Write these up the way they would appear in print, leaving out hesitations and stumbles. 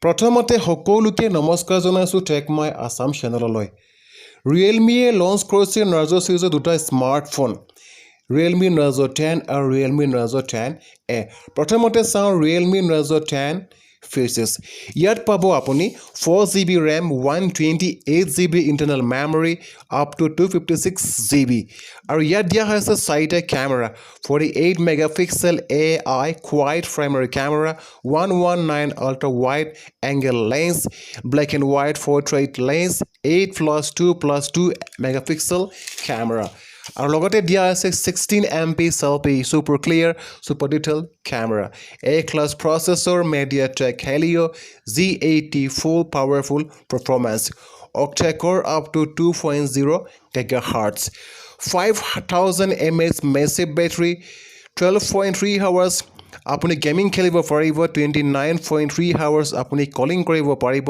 প্ৰথমতে সকলোকে নমস্কাৰ জনাইছোঁ টেক মাই আছাম চেনেললৈ ৰিয়েলমিয়ে লঞ্চ কৰিছে নাৰ্জো চিৰিজৰ দুটা স্মাৰ্টফোন ৰিয়েলমি নাৰ্জো 10 আৰু ৰিয়েলমি নাৰ্জো 10A প্ৰথমতে চাওঁ ৰিয়েলমি নাৰ্জো 10 ফিচাৰ্ছ ইয়াত পাব আপুনি 4GB RAM 128GB internal memory up to 256GB আৰু ইয়াত দিয়া হৈছে চাৰিটা camera 48 megapixel AI quad primary camera 119 ultra wide angle lens black and white portrait lens 8+2+2 megapixel camera আৰু লগতে দিয়া আছে 16MP selfie super clear super detail camera A-class processor MediaTek Helio Z80 full powerful performance octa-core up to 2.0 GHz 5000 mAh massive battery 12.3 hours আপুনি gaming খেলিব পাৰিব 29.3 hours আপুনি calling কৰিব পাৰিব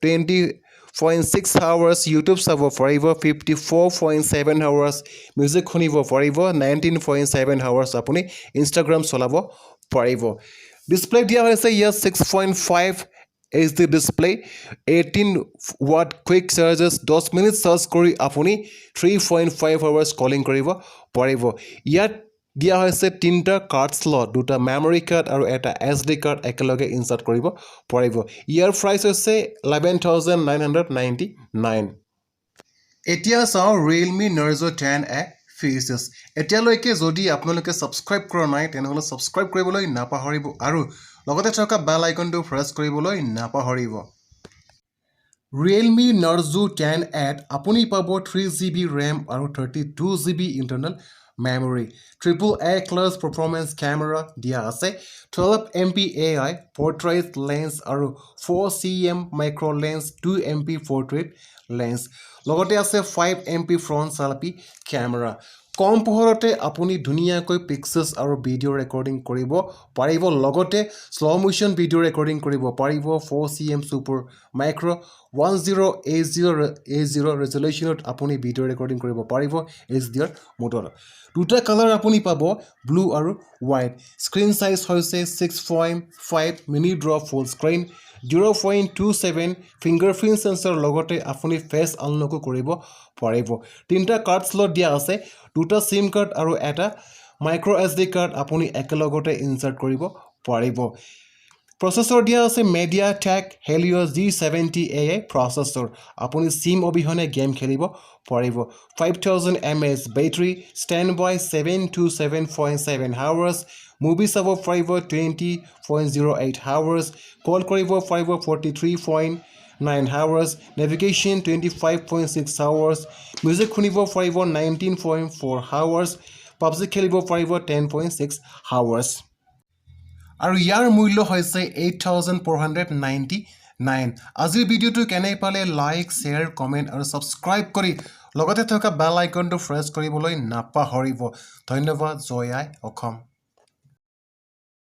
20.6 hours YouTube চাব পাৰিব 54.7 hours মিউজিক শুনিব পাৰিব 19.7 hours আপুনি Instagram চলাব পাৰিব ডিসপ্লে দিয়া হৈছে ইয়াত 6.5 HD display 18 watt quick charges 10 minute charge কৰি আপুনি 3.5 hours কলিং কৰিব পাৰিব ইয়াত দিয়া হৈছে তিনটা কাৰ্ড স্লট দুটা মেমৰি কাৰ্ড আৰু এটা SD কাৰ্ড একেলগে ইনসাৰ্ট কৰিব পাৰিব ইয়াৰ প্ৰাইস হৈছে 11999 এতিয়া চাও Realme Narzo 10A ফিচাৰ্ছ এতিয়ালৈকে যদি আপোনালোকে সাবস্ক্ৰাইব কৰা নাই তেনেহলে সাবস্ক্ৰাইব কৰিবলৈ নাপাহৰিব আৰু লগতে থকা বেল আইকনটো প্ৰেছ কৰিবলৈ নাপাহৰিব Realme Narzo 10A আপুনি পাব 3GB RAM আৰু 32GB internal memory AAA class performance camera dia ase 12MP AI portrait lens aru 4cm micro lens 2MP portrait lens logote ase 5MP front selfie camera কম পোহৰতে আপুনি ধুনিয়াকৈ pixels আৰু video recording কৰিব পাৰিব লগতে slow motion video recording কৰিব পাৰিব 4cm super micro 1080 ৰেজল্যুশনত আপুনি video recording কৰিব পাৰিব HDR মোডত দুটা কালাৰ আপুনি পাব ব্লু আৰু হোৱাইট স্ক্ৰিন সাইজ হৈছে 6.5 মিনি ড্ৰ ফুল স্ক্ৰিন 0.27 fingerprint sensor লগতে আপুনি ফেস আনলক কৰিব পাৰিব তিনটা কাৰ্ড স্লট দিয়া আছে দুটা সিম কাৰ্ড আৰু এটা মাইক্ৰো SD কাৰ্ড আপুনি একেলগতে ইনসাৰ্ট কৰিব পাৰিব প্ৰসেসৰ দিয়া আছে MediaTek Helio G70A প্ৰসেসৰ আপুনি সিম অবিহনে গেম খেলিব পাৰিব 5000 mAh battery standby 7 to 7.7 hours movie চাব পাৰিব 20.08 hours কল কৰিব পাৰিব 43.9 hours navigation 25.6 hours music শুনিব পাৰিব 19.4 hours PUBG খেলিব পাৰিব 10.6 hours আৰু ইয়াৰ মূল্য হৈছে 8499 আজিৰ ভিডিওটো কেনে পালে লাইক শেয়াৰ কমেন্ট আৰু সাবস্ক্ৰাইব কৰি লগতে থকা বেল আইকনটো প্ৰেছ কৰিবলৈ নাপাহৰিব ধন্যবাদ জয় আই অসম